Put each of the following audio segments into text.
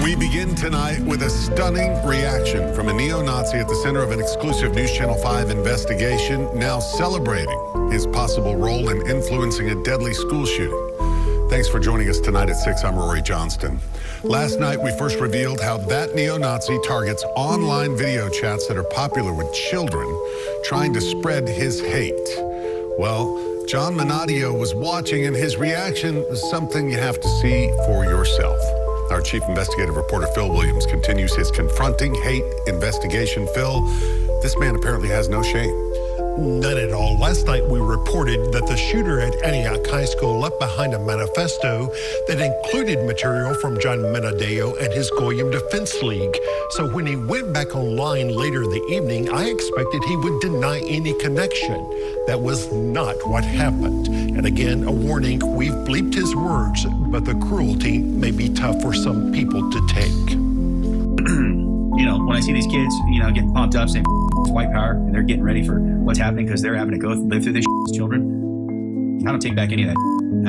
We begin tonight with a stunning reaction from a neo-Nazi at the center of an exclusive News Channel 5 investigation, now celebrating his possible role in influencing a deadly school shooting. Thanks for joining us tonight at 6. I'm Rory Johnston. Last night, we first revealed how that neo-Nazi targets online video chats that are popular with children, trying to spread his hate. Well, John Minadio was watching, and his reaction is something you have to see for yourself. Our chief investigative reporter, Phil Williams, continues his confronting hate investigation. Phil, this man apparently has no shame. None at all. Last night we reported that the shooter at Antioch High School left behind a manifesto that included material from John Minadio and his Goyim Defense League. So when he went back online later in the evening, I expected he would deny any connection. That was not what happened. And again, a warning, we've bleeped his words, but the cruelty may be tough for some people to take. You know, when I see these kids, getting pumped up saying it's white power and they're getting ready for what's happening because they're having to go live through this as children, I don't take back any of that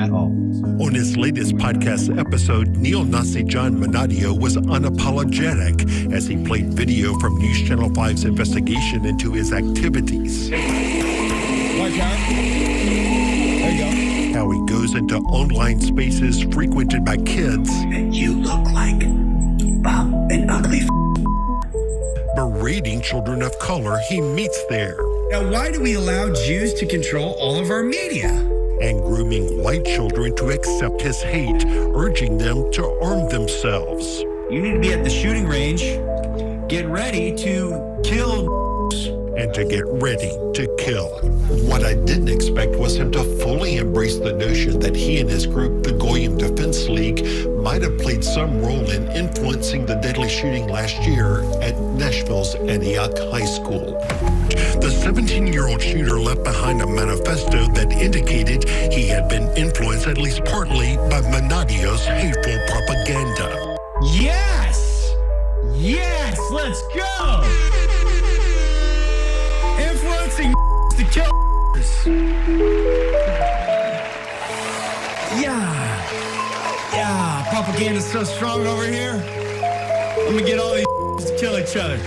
at all. On his latest podcast episode, neo-Nazi John Minadio was unapologetic as he played video from News Channel 5's investigation into his activities. White power. There you go. How he goes into online spaces frequented by kids. And you look like an ugly berating children of color he meets there. Now, why do we allow Jews to control all of our media? And grooming white children to accept his hate, urging them to arm themselves. You need to be at the shooting range, get ready to kill. And to get ready to kill. What I didn't expect was him to fully embrace the notion that he and his group, the Goyim Defense League, might have played some role in influencing the deadly shooting last year at Nashville's Antioch High School. The 17-year-old shooter left behind a manifesto that indicated he had been influenced at least partly by Minadio's hateful propaganda. Yes! Yes! Let's go! Influencing to kill. Yeah, propaganda's so strong over here. I'm gonna get all these to kill each other.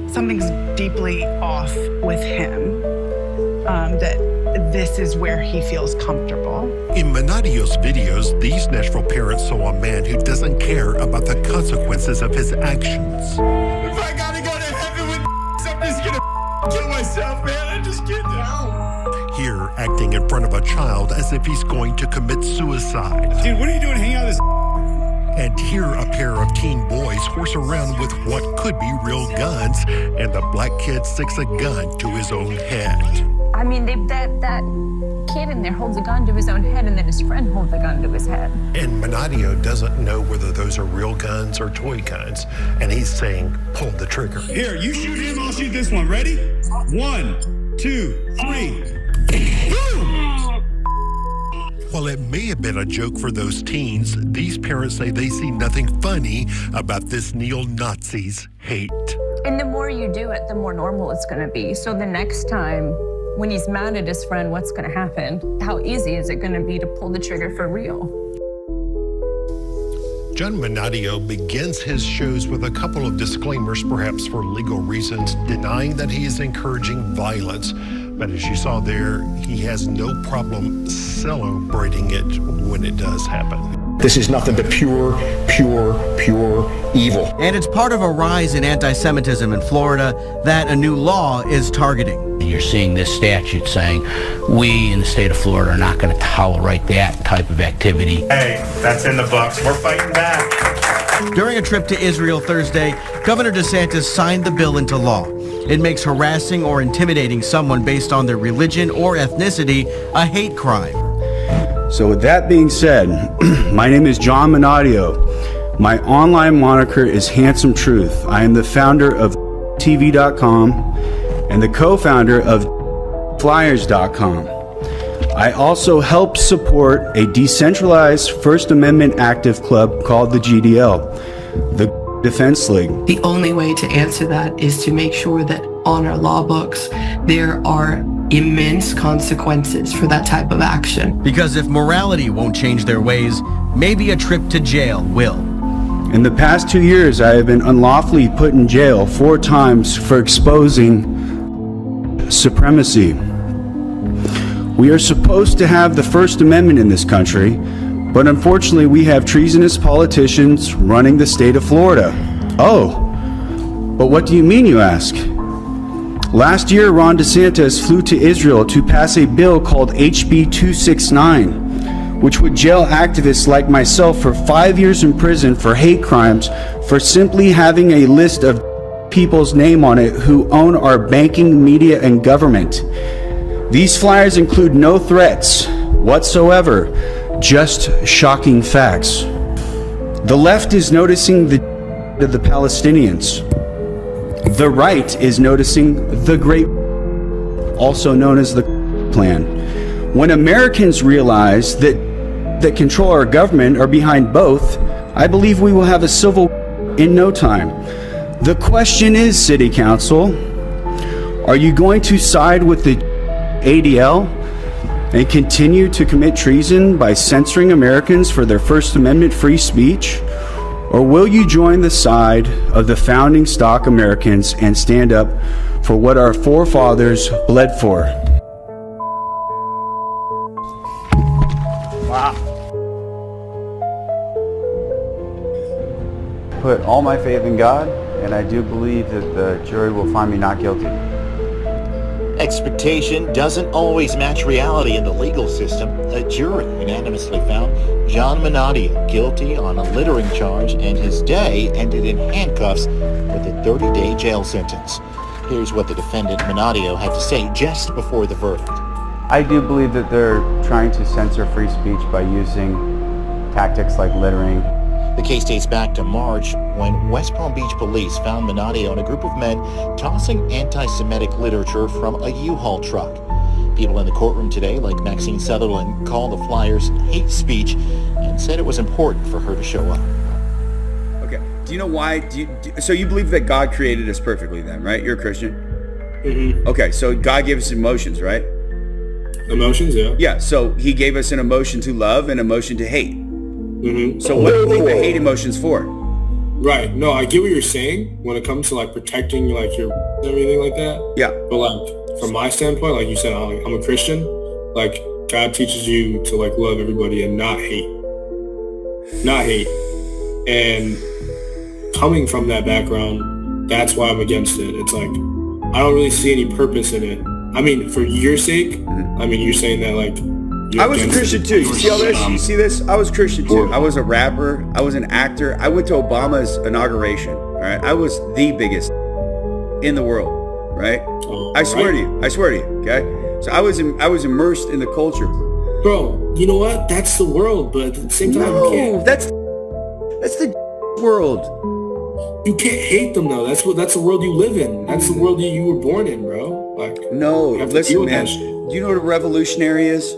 Something's deeply off with him, that this is where he feels comfortable. In Minadio's videos, these Nashville parents saw a man who doesn't care about the consequences of his actions. If I gotta go to heaven with I'm just gonna kill myself, man. I'm just kidding. Here, acting in front of a child as if he's going to commit suicide. Dude, what are you doing hanging out with this? And here, a pair of teen boys horse around with what could be real guns, and the black kid sticks a gun to his own head. I mean, that kid in there holds a gun to his own head, and then his friend holds a gun to his head. And Minadio doesn't know whether those are real guns or toy guns, and he's saying, pull the trigger. Here, you shoot him, I'll shoot this one. Ready? 1, 2, 3. Boom! While it may have been a joke for those teens, these parents say they see nothing funny about this neo-Nazi's hate. And the more you do it, the more normal it's going to be. So the next time when he's mad at his friend, what's going to happen? How easy is it going to be to pull the trigger for real? John Minadio begins his shows with a couple of disclaimers, perhaps for legal reasons, denying that he is encouraging violence. But as you saw there, he has no problem celebrating it when it does happen. This is nothing but pure evil. And it's part of a rise in anti-Semitism in Florida that a new law is targeting. You're seeing this statute saying we in the state of Florida are not going to tolerate that type of activity. Hey, that's in the books. We're fighting back. During a trip to Israel Thursday, Governor DeSantis signed the bill into law. It makes harassing or intimidating someone based on their religion or ethnicity a hate crime. So with that being said, my name is John Minadio. My online moniker is Handsome Truth. I am the founder of TV.com and the co-founder of Flyers.com. I also help support a decentralized First Amendment active club called the GDL, the Defense League. The only way to answer that is to make sure that on our law books there are immense consequences for that type of action. Because if morality won't change their ways, maybe a trip to jail will. In the past 2 years, I have been unlawfully put in jail 4 times for exposing supremacy. We are supposed to have the First Amendment in this country, but unfortunately we have treasonous politicians running the state of Florida. Oh, but what do you mean, you ask? Last year, Ron DeSantis flew to Israel to pass a bill called HB 269, which would jail activists like myself for 5 years in prison for hate crimes for simply having a list of people's name on it who own our banking, media, and government. These flyers include no threats whatsoever, just shocking facts. The left is noticing the Palestinians. The right is noticing the Great, also known as the Plan. When Americans realize that control our government are behind both, I believe we will have a civil in no time. The question is, City Council, are you going to side with the ADL and continue to commit treason by censoring Americans for their First Amendment free speech? Or will you join the side of the founding stock Americans and stand up for what our forefathers bled for? Wow. Put all my faith in God, and I do believe that the jury will find me not guilty. Expectation doesn't always match reality in the legal system. A jury unanimously found John Minadio guilty on a littering charge, and his day ended in handcuffs with a 30-day jail sentence. Here's what the defendant Minadio had to say just before the verdict. I do believe that they're trying to censor free speech by using tactics like littering. The case dates back to March when West Palm Beach police found Minadio and a group of men tossing anti-Semitic literature from a U-Haul truck. People in the courtroom today, like Maxine Sutherland, called the flyers hate speech and said it was important for her to show up. Okay. Do you know why? So you believe that God created us perfectly then, right? You're a Christian? Mm-hmm. Okay, so God gave us emotions, right? Emotions, yeah. Yeah, so he gave us an emotion to love and emotion to hate. Mm-hmm. So what do you think the hate emotion's for? Right. No, I get what you're saying when it comes to like protecting like your and everything like that. Yeah. But like from my standpoint, like you said, I'm a Christian. Like God teaches you to like love everybody and not hate. Not hate. And coming from that background, that's why I'm against it. It's like I don't really see any purpose in it. I mean, for your sake, I mean, you're saying that like I was a Christian too. You see all this? You see this? I was Christian too. I was a rapper. I was an actor. I went to Obama's inauguration. All right. I was the biggest in the world. Right. I swear to you. I swear to you. Okay. So I was immersed in the culture. Bro, you know what? That's the world, but at the same time, you can't. That's the world. You can't hate them though. That's the world you live in. That's the world you were born in, bro. Like no. Listen, man. Do you know what a revolutionary is?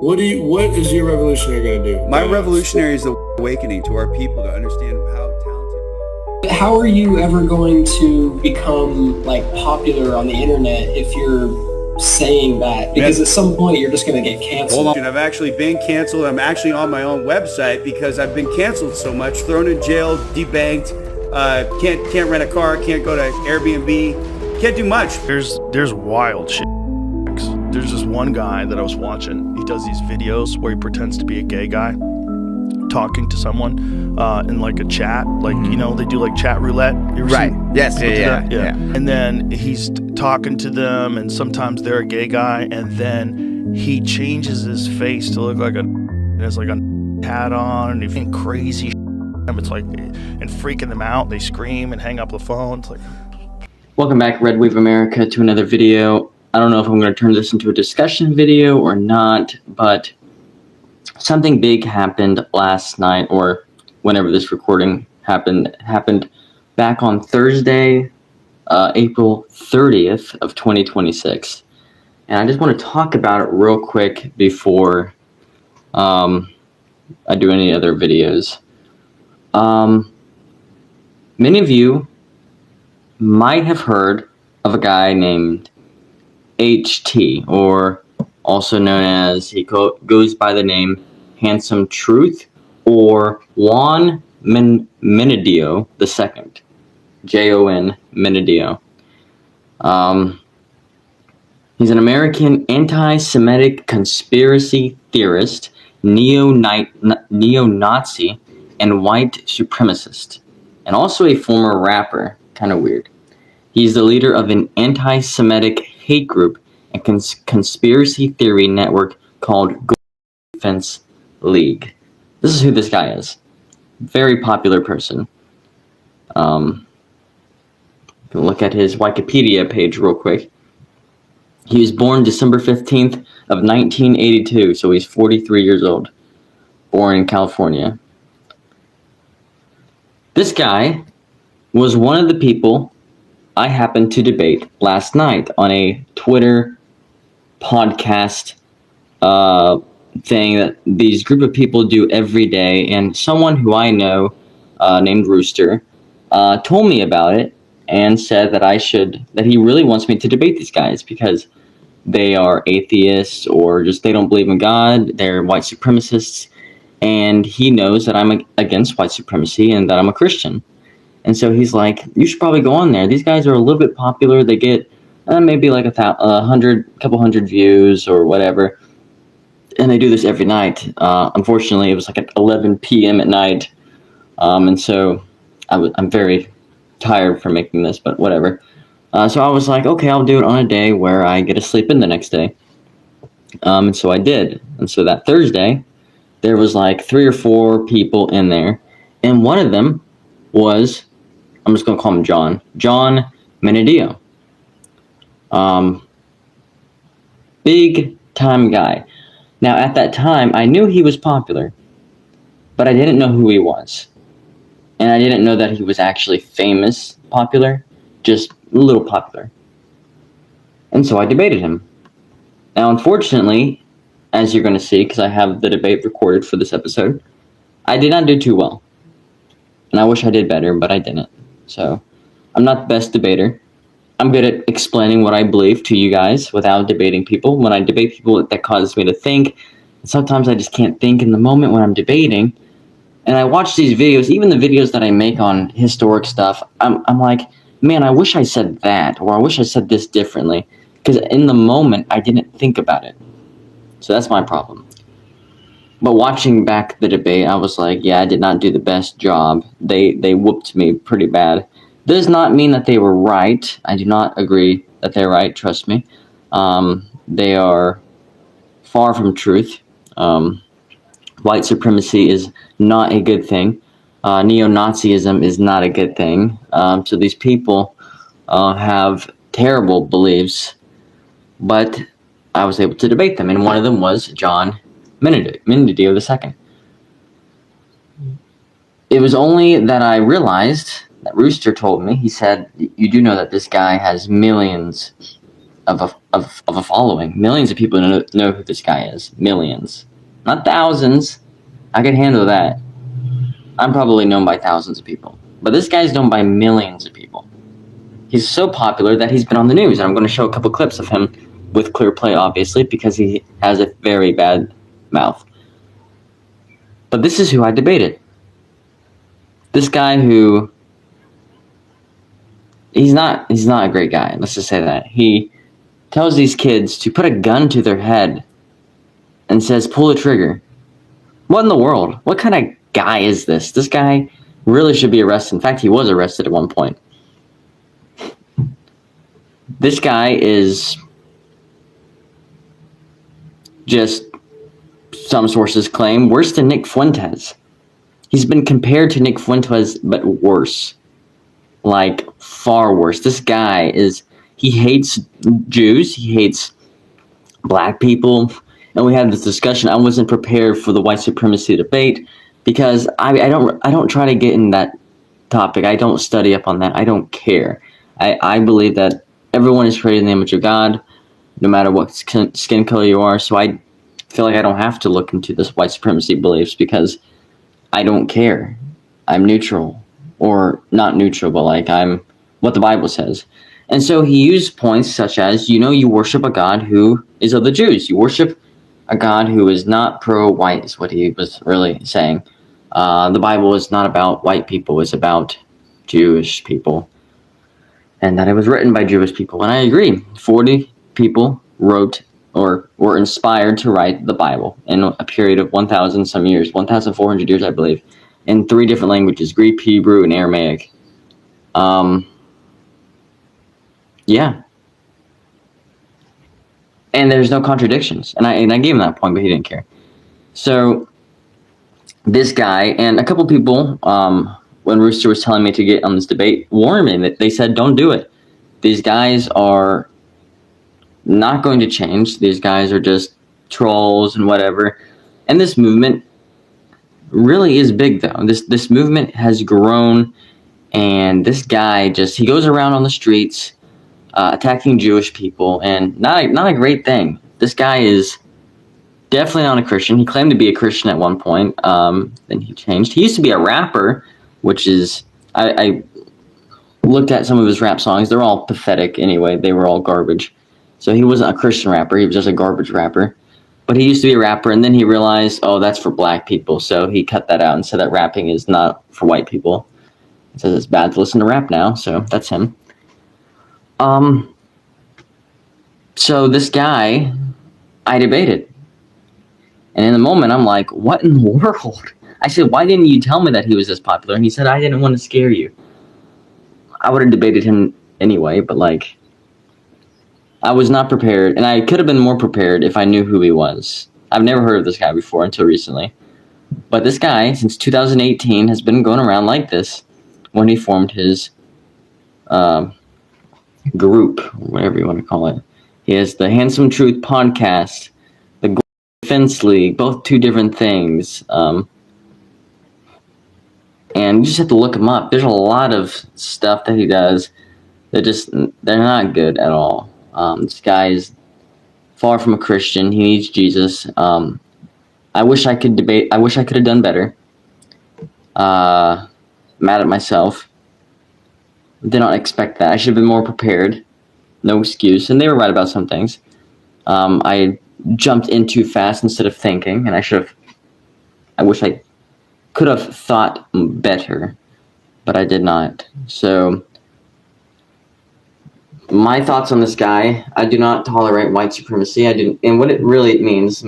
What is your revolutionary going to do? My revolutionary is the awakening to our people to understand how talented. How are you ever going to become like popular on the internet if you're saying that? Because at some point you're just going to get canceled. Hold on. I've actually been canceled. I'm actually on my own website because I've been canceled so much, thrown in jail, debanked, can't rent a car, can't go to Airbnb, can't do much. There's wild shit. There's this one guy that I was watching. He does these videos where he pretends to be a gay guy. talking to someone in like a chat, like you know they do like chat roulette. You ever Right. seen Yes. people do Yeah. that? Yeah. And then he's talking to them, and sometimes they're a gay guy, and then he changes his face to look like and has like a hat on, and he's crazy. It's like and freaking them out. They scream and hang up the phone. It's like. Welcome back, Red Wave America, to another video. I don't know if I'm going to turn this into a discussion video or not, but something big happened last night, or whenever this recording happened back on Thursday, April 30th of 2026. And I just want to talk about it real quick before I do any other videos. Many of you might have heard of a guy named HT, or also known as, he goes by the name Handsome Truth, or Juan Menadio II, Jon Menadio. He's an American anti-Semitic conspiracy theorist, neo-Nazi, and white supremacist, and also a former rapper. Kind of weird. He's the leader of an anti-Semitic hate group and conspiracy theory network called Defense League. This is who this guy is. Very popular person. Look at his Wikipedia page real quick. He was born December 15th of 1982, so he's 43 years old. Born in California. This guy was one of the people I happened to debate last night on a Twitter podcast thing that these group of people do every day, and someone who I know named Rooster told me about it and said that that he really wants me to debate these guys because they are atheists, or just they don't believe in God, they're white supremacists, and he knows that I'm against white supremacy and that I'm a Christian. And so he's like, you should probably go on there. These guys are a little bit popular. They get maybe like a couple hundred views or whatever. And they do this every night. Unfortunately, it was like at 11 p.m. at night. And so I'm very tired for making this, but whatever. So I was like, okay, I'll do it on a day where I get to sleep in the next day. And so I did. And so that Thursday, there was like 3 or 4 people in there. And one of them was, I'm just going to call him Jon Menadio. Big time guy. Now, at that time, I knew he was popular, but I didn't know who he was. And I didn't know that he was actually famous popular, just a little popular. And so I debated him. Now, unfortunately, as you're going to see, because I have the debate recorded for this episode, I did not do too well. And I wish I did better, but I didn't. So, I'm not the best debater. I'm good at explaining what I believe to you guys without debating people. When I debate people, that causes me to think. And sometimes I just can't think in the moment when I'm debating. And I watch these videos, even the videos that I make on historic stuff, I'm like, man, I wish I said that, or I wish I said this differently. Because in the moment, I didn't think about it. So that's my problem. But watching back the debate, I was like, yeah, I did not do the best job. They whooped me pretty bad. Does not mean that they were right. I do not agree that they're right, trust me. They are far from truth. White supremacy is not a good thing. Neo-Nazism is not a good thing. So these people have terrible beliefs, but I was able to debate them, and one of them was Jon Menadio II. It was only that I realized, that Rooster told me, he said, you do know that this guy has millions of a following. Millions of people know who this guy is. Millions. Not thousands. I can handle that. I'm probably known by thousands of people. But this guy's known by millions of people. He's so popular that he's been on the news. And I'm going to show a couple clips of him with clear play, obviously, because he has a very bad mouth. But this is who I debated. This guy who... He's not a great guy. Let's just say that. He tells these kids to put a gun to their head and says, pull the trigger. What in the world? What kind of guy is this? This guy really should be arrested. In fact, he was arrested at one point. This guy is just, some sources claim, worse than Nick Fuentes. He's been compared to Nick Fuentes, but worse. Like, far worse. This guy he hates Jews, he hates black people, and we had this discussion. I wasn't prepared for the white supremacy debate because I don't try to get in that topic. I don't study up on that. I don't care. I believe that everyone is created in the image of God, no matter what skin color you are. So I feel like I don't have to look into this white supremacy beliefs because I don't care. I'm neutral, or not neutral, but like I'm what the Bible says. And so he used points such as, you worship a God who is of the Jews. You worship a God who is not pro-white, is what he was really saying. The Bible is not about white people, it's about Jewish people. And that it was written by Jewish people. And I agree. 40 people wrote or were inspired to write the Bible in a period of 1,000 some years, 1,400 years, I believe, in 3 different languages, Greek, Hebrew, and Aramaic. Yeah. And there's no contradictions. And I gave him that point, but he didn't care. So this guy and a couple people, when Rooster was telling me to get on this debate, warned me that they said, don't do it. These guys are not going to change. These guys are just trolls and whatever. And this movement really is big, though. This movement has grown, and this guy he goes around on the streets attacking Jewish people, and not a great thing. This guy is definitely not a Christian. He claimed to be a Christian at one point. Then he changed. He used to be a rapper, which is I looked at some of his rap songs. They're all pathetic anyway. They were all garbage. So he wasn't a Christian rapper. He was just a garbage rapper. But he used to be a rapper, and then he realized, oh, that's for black people. So he cut that out and said that rapping is not for white people. He says it's bad to listen to rap now. So that's him. So this guy, I debated. And in the moment, I'm like, what in the world? I said, why didn't you tell me that he was this popular? And he said, I didn't want to scare you. I would have debated him anyway, but like, I was not prepared, and I could have been more prepared if I knew who he was. I've never heard of this guy before until recently. But this guy, since 2018, has been going around like this when he formed his group, whatever you want to call it. He has the Handsome Truth podcast, the Defense League, both 2 different things. And you just have to look him up. There's a lot of stuff that he does that they're not good at all. This guy is far from a Christian. He needs Jesus. I wish I could debate. I wish I could have done better. Mad at myself. Did not expect that. I should have been more prepared. No excuse. And they were right about some things. I jumped in too fast instead of thinking, and I wish I could have thought better, but I did not. So my thoughts on this guy: I do not tolerate white supremacy. And what it really means,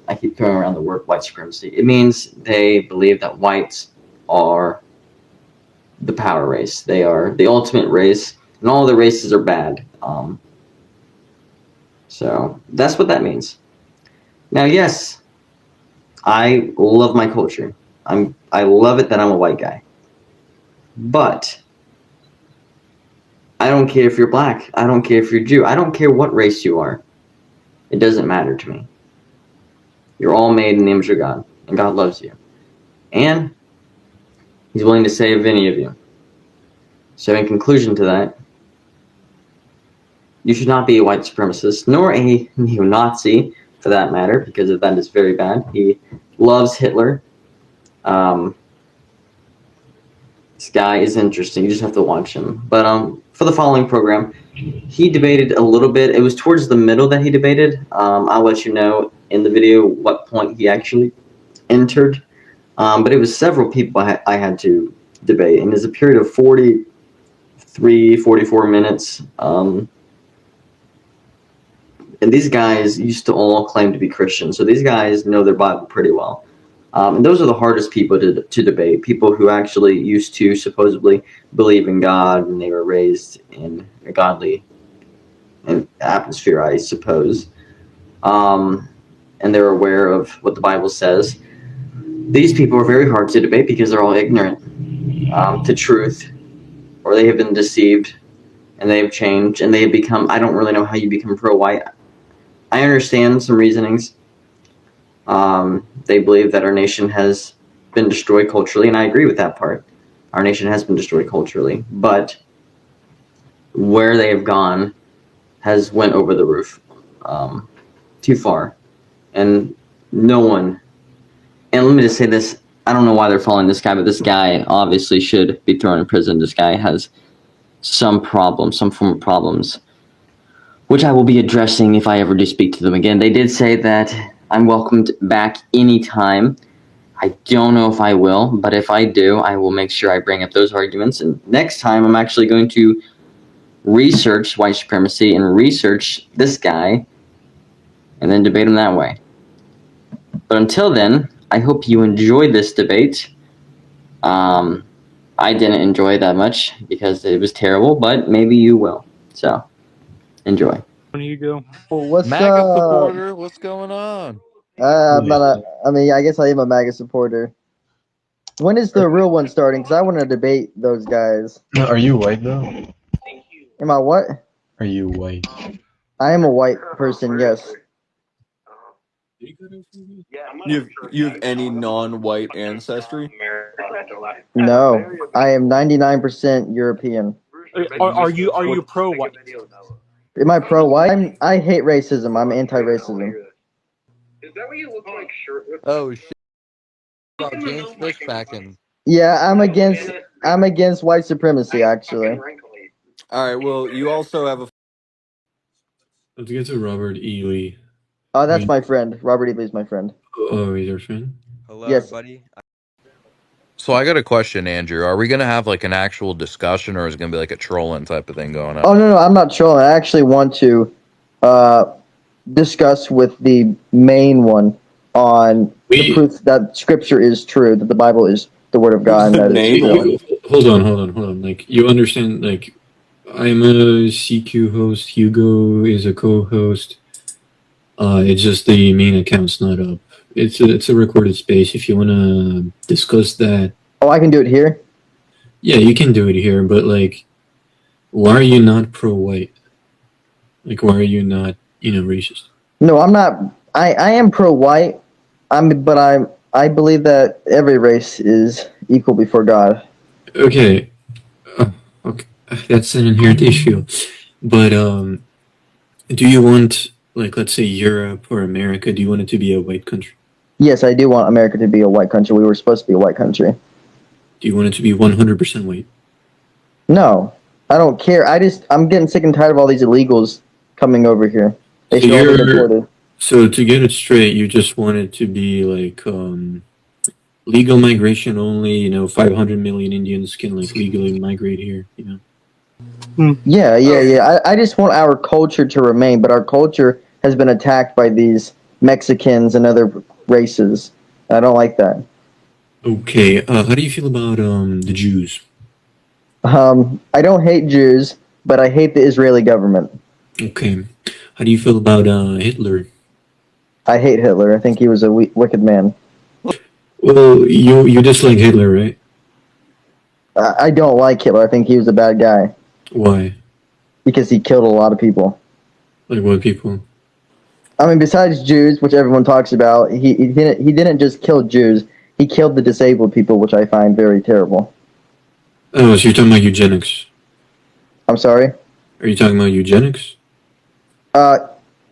I keep throwing around the word white supremacy. It means they believe that whites are the power race. They are the ultimate race, and all the races are bad. So that's what that means. Now, yes, I love my culture. I love it that I'm a white guy. But I don't care if you're black. I don't care if you're Jew. I don't care what race you are. It doesn't matter to me. You're all made in the image of God, and God loves you. And He's willing to save any of you. So in conclusion to that, you should not be a white supremacist, nor a neo-Nazi, for that matter, because that is very bad. He loves Hitler. This guy is interesting. You just have to watch him. But for the following program, he debated a little bit. It was towards the middle that he debated. I'll let you know in the video what point he actually entered. But it was several people I had to debate. And there's a period of 43, 44 minutes. And these guys used to all claim to be Christian. So these guys know their Bible pretty well. And those are the hardest people to debate. People who actually used to supposedly believe in God and they were raised in a godly atmosphere, I suppose. And they're aware of what the Bible says. These people are very hard to debate because they're all ignorant to truth, or they have been deceived and they have changed and they have become, I don't really know how you become pro-white. I understand some reasonings. They believe that our nation has been destroyed culturally, and I agree with that part. Our nation has been destroyed culturally, but where they have gone has went over the roof, too far. And no one, and let me just say this, I don't know why they're following this guy, but this guy obviously should be thrown in prison. This guy has some problem, some form of problems, which I will be addressing if I ever do speak to them again. They did say that I'm welcomed back anytime. I don't know if I will, but if I do, I will make sure I bring up those arguments. And next time, I'm actually going to research white supremacy and research this guy and then debate him that way. But until then, I hope you enjoyed this debate. I didn't enjoy it that much because it was terrible, but maybe you will. So, enjoy. When you go, well, what's MAGA supporter? What's going on? I'm not a. I mean, I guess I am a MAGA supporter. When is the real one starting? Because I want to debate those guys. Are you white though? Am I what? Are you white? I am a white person. Yes. You have any non-white ancestry? No, I am 99% European. Are you pro-white? Am I pro-white? I hate racism. I'm anti-racism. Is that what you look like shirtless? Oh shit! About James Fishbacking. Yeah, I'm against white supremacy. Actually. All right. Well, you also have a. Let's get to Robert E. Lee. Oh, that's my friend. Robert E. Lee's my friend. Oh, he's your friend? Hello, yes. everybody. So I got a question, Andrew. Are we gonna have like an actual discussion, or is it gonna be like a trolling type of thing going on? Oh no, I'm not trolling. I actually want to discuss with the main one on the proof that Scripture is true, that the Bible is the Word of God. And that is true. Hold on. Like, you understand, like, I'm a CQ host, Hugo is a co-host. It's just the main account's not up. It's a recorded space. If you want to discuss that. Oh, I can do it here? Yeah, you can do it here, but, like, why are you not pro-white? Like, why are you not, racist? No, I'm not. I am pro-white, but I believe that every race is equal before God. Okay. Okay. That's an inherent issue. But, do you want, like, let's say Europe or America, do you want it to be a white country? Yes, I do want America to be a white country. We were supposed to be a white country. Do you want it to be 100% white? No, I don't care. I'm getting sick and tired of all these illegals coming over here. They should all be deported. So to get it straight, you just want it to be like legal migration only. 500 million Indians can like legally migrate here. Yeah. I just want our culture to remain, but our culture has been attacked by these Mexicans and other races. I don't like that. Okay, how do you feel about the Jews? I don't hate Jews, but I hate the Israeli government. Okay, how do you feel about Hitler? I hate Hitler. I think he was a wicked man. Well, you dislike Hitler, right? I don't like Hitler. I think he was a bad guy. Why? Because he killed a lot of people. Like what people? I mean, besides Jews, which everyone talks about, he didn't just kill Jews. He killed the disabled people, which I find very terrible. Oh, so you're talking about eugenics? I'm sorry? Are you talking about eugenics?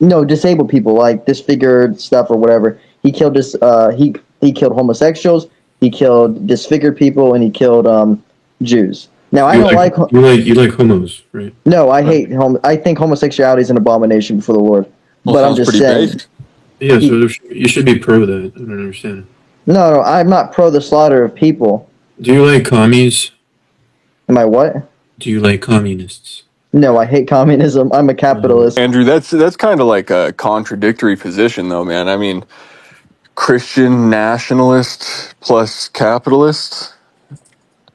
No, disabled people, like disfigured stuff or whatever. He killed he killed homosexuals, he killed disfigured people, and he killed Jews. Now, I don't like you like homos, right? No, I hate I think homosexuality is an abomination before the Lord. Well, but I'm just saying. Basic. Yeah, so you should be pro that. I don't understand. No, I'm not pro the slaughter of people. Do you like commies? Am I what? Do you like communists? No, I hate communism. I'm a capitalist. Andrew, that's kind of like a contradictory position, though, man. I mean, Christian nationalist plus capitalist?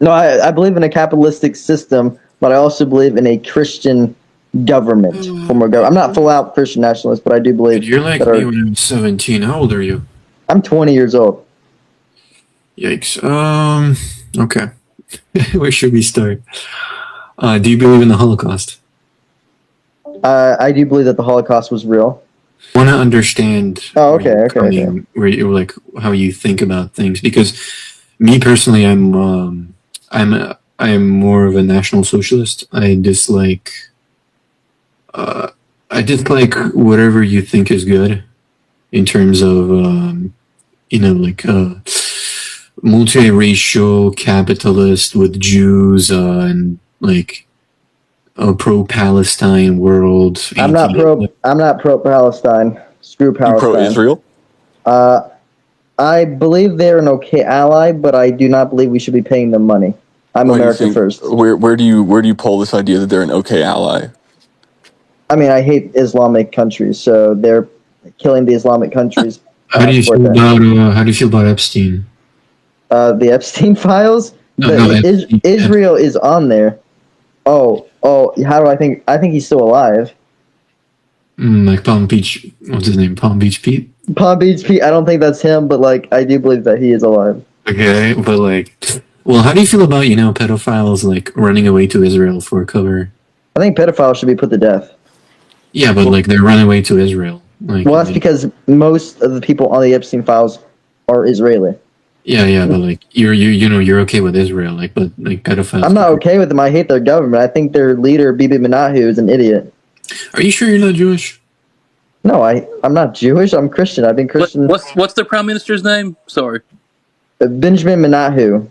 No, I believe in a capitalistic system, but I also believe in a Christian government. I'm not full out Christian nationalist, but I do believe You're like me when I was 17. How old are you? I'm 20 years old. Yikes. Okay. Where should we start? Do you believe in the Holocaust? I do believe that the Holocaust was real. I want to understand okay. where you like how you think about things, because me personally, I'm more of a national socialist. I dislike whatever you think is good in terms of multiracial capitalist with Jews and like a pro-Palestine world. I'm not pro Palestine. Screw Palestine. Pro-Israel? I believe they're an okay ally, but I do not believe we should be paying them money. I'm America first. Where do you pull this idea that they're an okay ally? I mean, I hate Islamic countries, so they're killing the Islamic countries. How do you feel about Epstein? The Epstein files? Israel is on there. Oh, how do I think? I think he's still alive. Like Palm Beach, what's his name? Palm Beach Pete? Palm Beach Pete, I don't think that's him, but like, I do believe that he is alive. Okay, but like, well, how do you feel about, pedophiles like running away to Israel for cover? I think pedophiles should be put to death. Yeah, but like, they're running away to Israel. Like, well, that's because most of the people on the Epstein files are Israeli. Yeah, but like, you're okay with Israel, like, but like pedophiles. I'm not okay with them. I hate their government. I think their leader, Bibi Menahu, is an idiot. Are you sure you're not Jewish? No, I'm not Jewish. I'm Christian. I've been Christian. What's the prime minister's name? Sorry. Benjamin Menahu.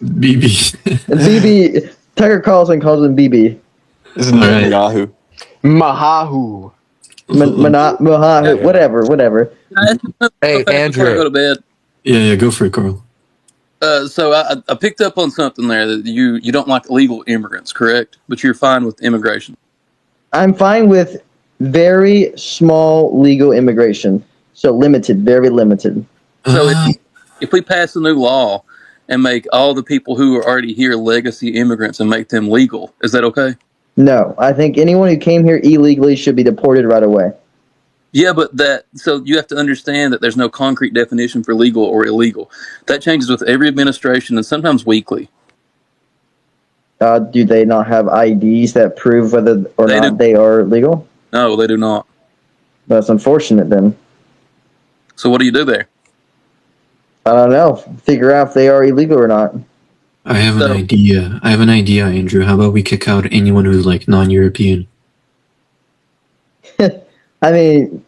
BB. BB. Tucker Carlson calls him BB. Isn't it Yahoo? Mahahu. Mahahu. Whatever. Hey, Andrew. Go to bed. Yeah, go for it, Carl. So I picked up on something there that you don't like illegal immigrants, correct? But you're fine with immigration. I'm fine with very small legal immigration. So limited, very limited. So if we pass a new law and make all the people who are already here legacy immigrants and make them legal, is that okay? No, I think anyone who came here illegally should be deported right away. Yeah, but so you have to understand that there's no concrete definition for legal or illegal. That changes with every administration and sometimes weekly. Do they not have IDs that prove whether or not they are legal? No, they do not. That's unfortunate then. So what do you do there? I don't know. Figure out if they are illegal or not. I have an idea. Andrew. How about we kick out anyone who's like non-European? I mean,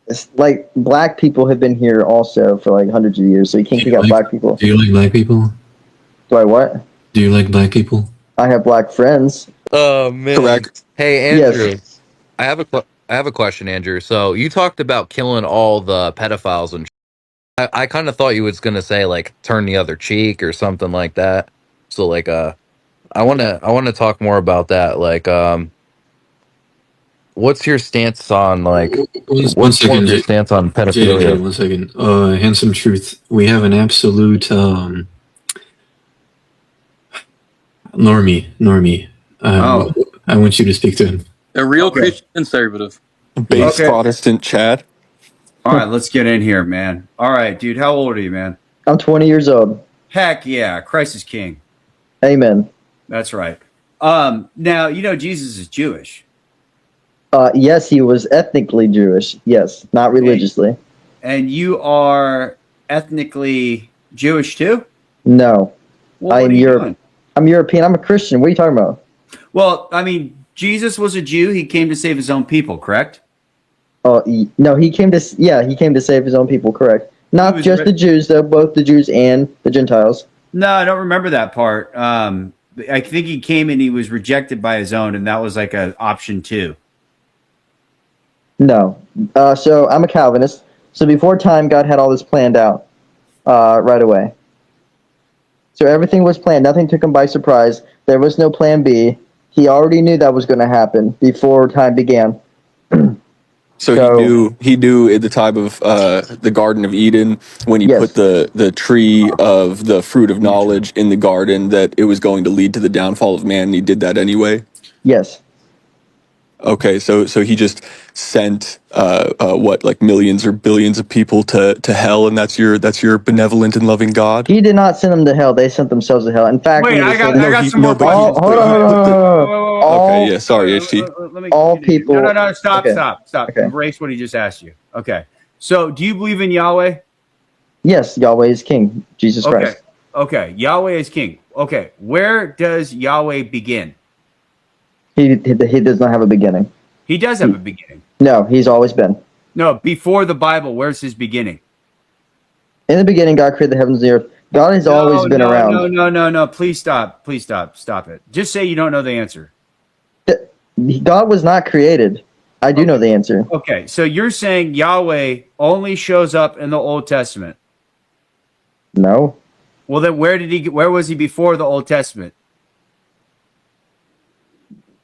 it's like black people have been here also for like hundreds of years, so you can't kick out black people. Do you like black people? Do I what? Do you like black people? I have black friends. Oh man. Correct. Hey Andrew, Yes. I have a question, Andrew. So you talked about killing all the pedophiles and I kind of thought you was gonna say like turn the other cheek or something like that. So like I wanna talk more about that. Like what's your stance on like what's your stance on pedophilia? 1 second. Handsome Truth. We have an absolute Normie. I want you to speak to him. A real Christian conservative. Base Protestant Chad. All right, let's get in here, man. All right, dude, how old are you, man? I'm 20 years old. Heck yeah, Christ is king. Amen. That's right. Now, Jesus is Jewish. Yes, he was ethnically Jewish. Yes, not religiously. And you are ethnically Jewish too? No. Well, I'm European. I'm a Christian. What are you talking about? Well, I mean, Jesus was a Jew. He came to save his own people, correct? Oh, no, he came to save his own people, correct. Not just the Jews, though, both the Jews and the Gentiles. No, I don't remember that part. I think he came and he was rejected by his own, and that was like an option too. No. So I'm a Calvinist. So before time, God had all this planned out right away. So everything was planned. Nothing took him by surprise. There was no plan B. He already knew that was going to happen before time began. So he knew at the time of the Garden of Eden, when he put the tree of the fruit of knowledge in the garden, that it was going to lead to the downfall of man, and he did that anyway? Yes. Okay, so he just sent what, like millions or billions of people to hell, and that's your benevolent and loving God? He did not send them to hell. They sent themselves to hell. In fact, Wait, I got some more questions. questions. Hold on. Okay, yeah, sorry, HT. Let me all continue. people. No, stop. Okay. Embrace what he just asked you. Okay. So, do you believe in Yahweh? Yes, Yahweh is King. Jesus Christ. Okay. Yahweh is King. Okay. Where does Yahweh begin? He does not have a beginning. He does have a beginning. No, he's always been. No, before the Bible, where's his beginning? In the beginning, God created the heavens and the earth. God has always been around. No. Please stop. Stop it. Just say you don't know the answer. God was not created. I do know the answer. Okay, so you're saying Yahweh only shows up in the Old Testament? No. Well, then where was he before the Old Testament?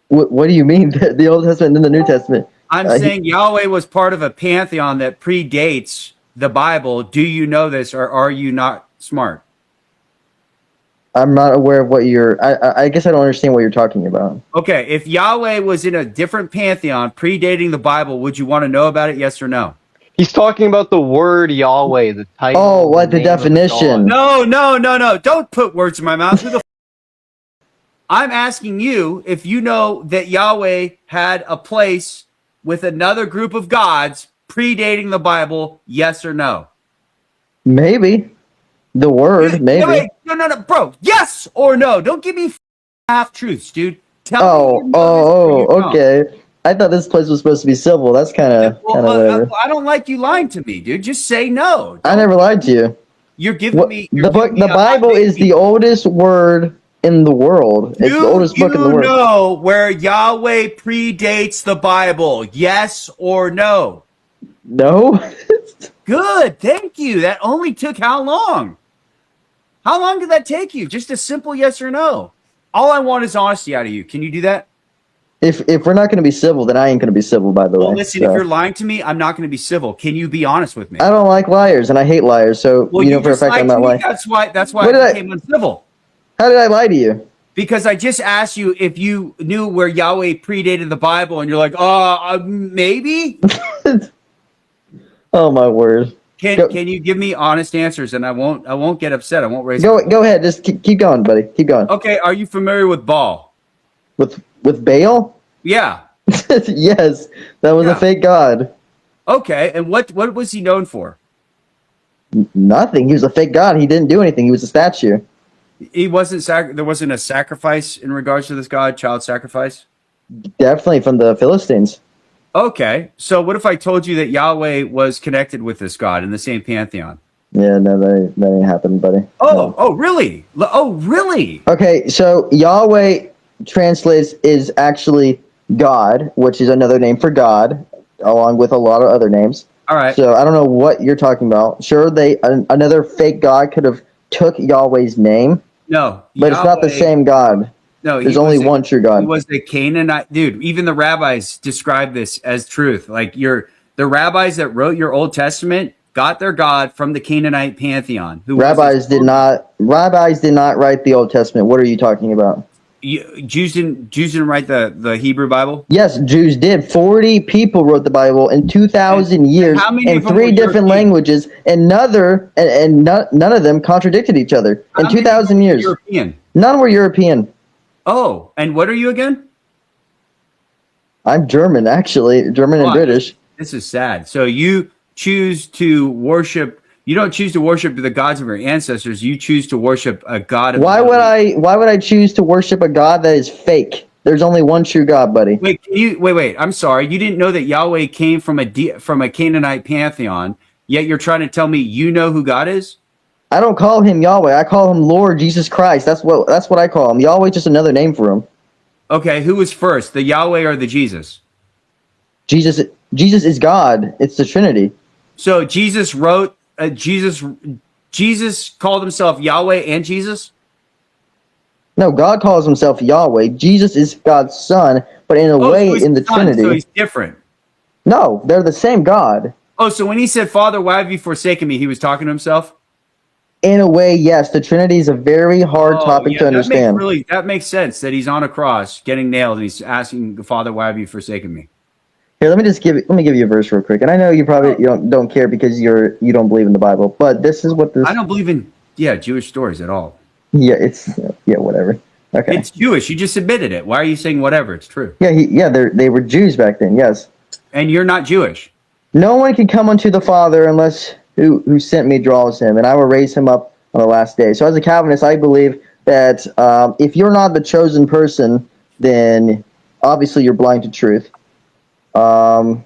What do you mean? The Old Testament and then the New Testament? I'm saying Yahweh was part of a pantheon that predates the Bible. Do you know this, or are you not smart? I'm not aware of what you're... I guess I don't understand what you're talking about. Okay, if Yahweh was in a different pantheon predating the Bible, would you want to know about it, yes or no? He's talking about the word Yahweh, the title. Oh, what the definition? No. Don't put words in my mouth. Who the I'm asking you if you know that Yahweh had a place with another group of gods predating the Bible, yes or no? Maybe. The word, maybe. Wait, no, bro. Yes or no? Don't give me half truths, dude. Tell me. Okay. I thought this place was supposed to be civil. That's kind of whatever. I don't like you lying to me, dude. Just say no. I never lied to you. You're giving me the Bible is the oldest word in the world. It's the oldest book in the world. You know where Yahweh predates the Bible? Yes or no? No. Good. Thank you. That only took how long? How long did that take you? Just a simple yes or no. All I want is honesty out of you. Can you do that? If we're not going to be civil, then I ain't going to be civil, by the way. Well, listen, if you're lying to me, I'm not going to be civil. Can you be honest with me? I don't like liars, and I hate liars, so you know for a fact I'm not lying. That's why I became uncivil. How did I lie to you? Because I just asked you if you knew where Yahweh predated the Bible, and you're like, maybe? Oh, my word. Can you give me honest answers, and I won't get upset. I won't raise. Go ahead. Just keep going, buddy. Keep going. Okay. Are you familiar with Baal? With Baal? Yeah. Yes, that was a fake god. Okay, and what was he known for? Nothing. He was a fake god. He didn't do anything. He was a statue. He wasn't. There wasn't a sacrifice in regards to this god, child sacrifice. Definitely from the Philistines. Okay, so what if I told you that Yahweh was connected with this god in the same pantheon? Yeah, no, that ain't happened, buddy. Oh, really? Oh, really? Okay, so Yahweh translates is actually God, which is another name for God, along with a lot of other names. All right. So I don't know what you're talking about. Sure, another fake god could have took Yahweh's name. No, but it's not the same God. No, there's only one true God. He was a Canaanite dude. Even the rabbis describe this as truth. Like the rabbis that wrote your Old Testament got their God from the Canaanite pantheon. Rabbis did not write the Old Testament. What are you talking about? Jews didn't write the Hebrew Bible? Yes, Jews did. 40 people wrote the Bible in 2,000 years in 3 different languages, and none of them contradicted each other in 2,000 years. European? None were European. Oh, and what are you again? I'm German, actually. German and British. This is sad. So you choose to worship... You don't choose to worship the gods of your ancestors. You choose to worship a god of... Why would I choose to worship a god that is fake? There's only one true God, buddy. Wait, I'm sorry. You didn't know that Yahweh came from a Canaanite pantheon, yet you're trying to tell me you know who God is? I don't call him Yahweh. I call him Lord Jesus Christ. That's what I call him. Yahweh just another name for him. Okay, who was first, the Yahweh or the Jesus? Jesus is God. It's the Trinity. So Jesus wrote Jesus called himself Yahweh and Jesus? No, God calls himself Yahweh. Jesus is God's son, but in a way in the Trinity. So he's different. No, they're the same God. Oh, so when he said, Father, why have you forsaken me, he was talking to himself? In a way, yes. The Trinity is a very hard topic to understand. That makes sense that he's on a cross getting nailed and he's asking the Father, why have you forsaken me? Here, let me give you a verse real quick. And I know you probably don't care because you don't believe in the Bible, but this is what this. I don't believe in Jewish stories at all. Yeah, whatever. Okay. It's Jewish. You just admitted it. Why are you saying whatever? It's true. Yeah, they were Jews back then. Yes. And you're not Jewish. No one can come unto the Father unless who sent me draws him, and I will raise him up on the last day. So as a Calvinist, I believe that if you're not the chosen person, then obviously you're blind to truth. The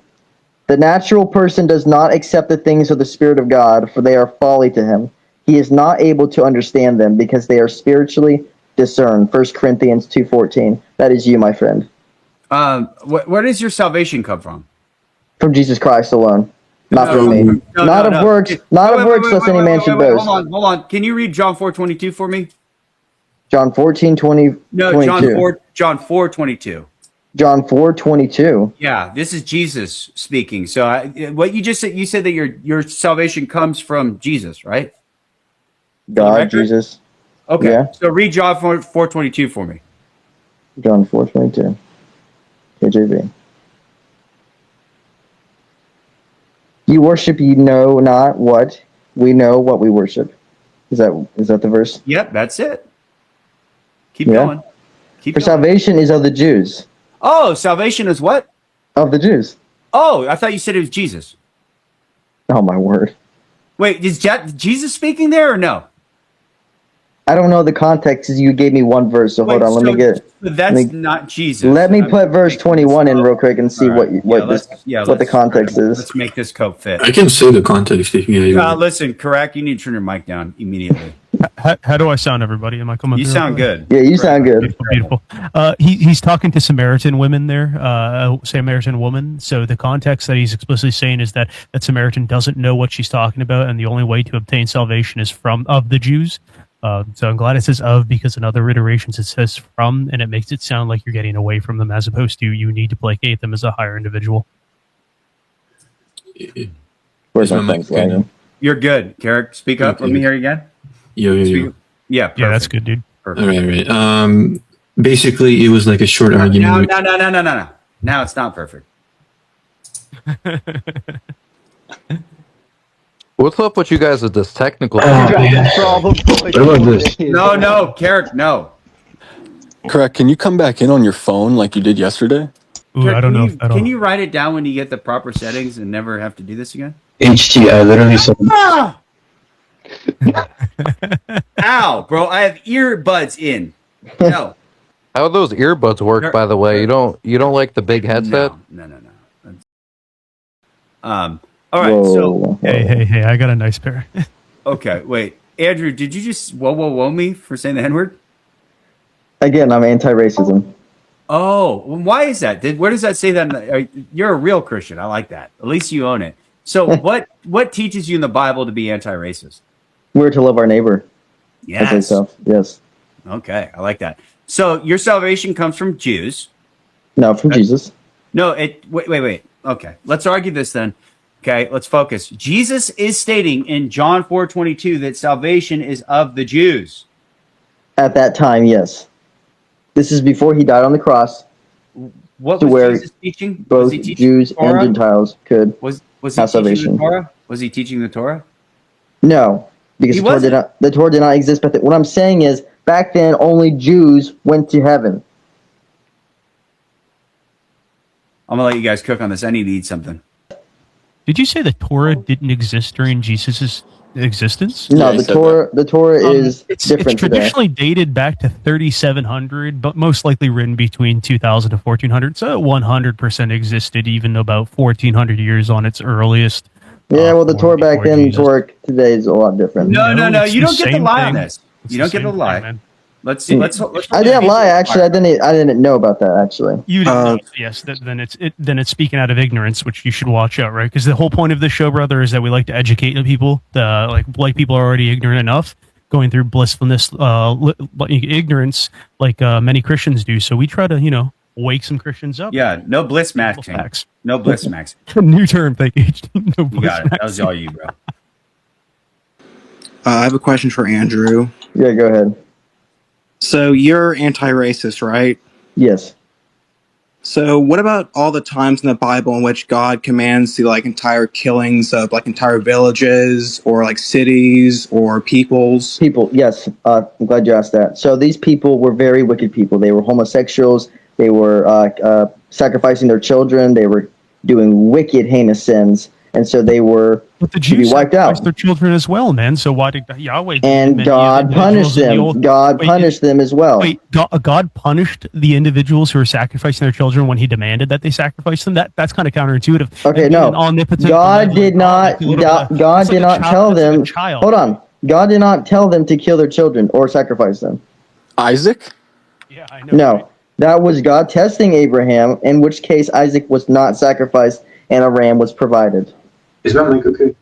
natural person does not accept the things of the Spirit of God, for they are folly to him. He is not able to understand them because they are spiritually discerned. 1 Corinthians 2:14. That is you, my friend. Where does your salvation come from? From Jesus Christ alone, not from me. Not of works, lest any man should boast. Hold on. Can you read John 4:22 for me? John 14:20. No, 22. John 4:22. John 4:22. Yeah, this is Jesus speaking. So what you just said, you said that your salvation comes from Jesus, right? God, Jesus. Okay. Yeah. So read John 4:22 for me. John 4:22. KJV. You worship, you know not what we know what we worship. Is that the verse? Yep, that's it. Keep going. For salvation is of the Jews. Oh, salvation is what? Of the Jews. Oh, I thought you said it was Jesus. Oh my word. Wait, is Jesus speaking there or no? I don't know the context because you gave me one verse, so hold on. Let me get. That's not Jesus. Let me put verse 21 in real quick and see what the context is. Let's make this cope fit. I can say the context if you guys. Listen, correct. You need to turn your mic down immediately. How do I sound, everybody? Am I coming? You through sound okay? good. Yeah, you sound good. Beautiful. He's talking to Samaritan women there, Samaritan woman. So the context that he's explicitly saying is that Samaritan doesn't know what she's talking about, and the only way to obtain salvation is of the Jews. So I'm glad it says of, because in other iterations it says from, and it makes it sound like you're getting away from them as opposed to you need to placate them as a higher individual. Where's my mic? You're good, Carrick. Speak up. Let me hear you again. Yo. Yeah, perfect. Yeah, that's good, dude. Perfect. All right. Basically, it was like a short argument. No. Now it's not perfect. What's up with you guys with this technical? Problem. What about this? No, Carrick, no. Correct. Can you come back in on your phone like you did yesterday? Ooh, I don't know if that'll... Can you write it down when you get the proper settings and never have to do this again? HT, I literally said. Ow, bro! I have earbuds in. No. How those earbuds work, by the way? You don't like the big headset? No. All right. Whoa. So hey, I got a nice pair. okay, wait, Andrew, did you just whoa me for saying the N-word? Again, I'm anti-racism. Oh, why is that? Where does that say that? You're a real Christian. I like that. At least you own it. So what teaches you in the Bible to be anti-racist? We're to love our neighbor. Yes. Yes. Okay, I like that. So your salvation comes from Jews. No, from Jesus. No, wait. Okay, let's argue this then. Okay, let's focus. Jesus is stating in John 4:22 that salvation is of the Jews. At that time, yes. This is before he died on the cross. What to was where Jesus teaching? Both was he teaching Jews the Torah? and Gentiles could Was he have teaching salvation. the Torah? Was he teaching the Torah? No, because the Torah did not exist. But what I'm saying is, back then, only Jews went to heaven. I'm gonna let you guys cook on this. I need to eat something. Did you say the Torah didn't exist during Jesus' existence? No, the Torah is different. It's traditionally dated back to 3700, but most likely written between 2000 to 1400. So 100% existed even about 1400 years on its earliest. Yeah, well, the Torah back then, Jesus. Torah today is a lot different. No. it's You the don't get to same lie on thing. this. It's You the don't get to same lie. thing, man. Let's I didn't lie. Actually, I didn't know about that. Actually, You didn't. Yes, then it's speaking out of ignorance, which you should watch out, right? Because the whole point of this show, brother, is that we like to educate the people. Like people are already ignorant enough, going through blissfulness, ignorance, like many Christians do. So we try to, wake some Christians up. Yeah, no bliss maxing. No bliss max. New term, thank you. No You got it. That was all you, bro. I have a question for Andrew. Yeah, go ahead. So you're anti-racist, right? Yes. So what about all the times in the Bible in which God commands the entire killings of entire villages or cities or peoples? People, yes. I'm glad you asked that. So these people were very wicked people. They were homosexuals. They were sacrificing their children. They were doing wicked, heinous sins. And so they were but the to be Jews wiped out. sacrificed their children as well, man. So why did Yahweh? And God punished them. God punished them as well. Wait, God punished the individuals who were sacrificing their children when He demanded that they sacrifice them. That's kind of counterintuitive. Okay, no. God did not. God did not tell them. Hold on. God did not tell them to kill their children or sacrifice them. Isaac? Yeah, I know. No, that was God testing Abraham. In which case, Isaac was not sacrificed, and a ram was provided. Is that like okay?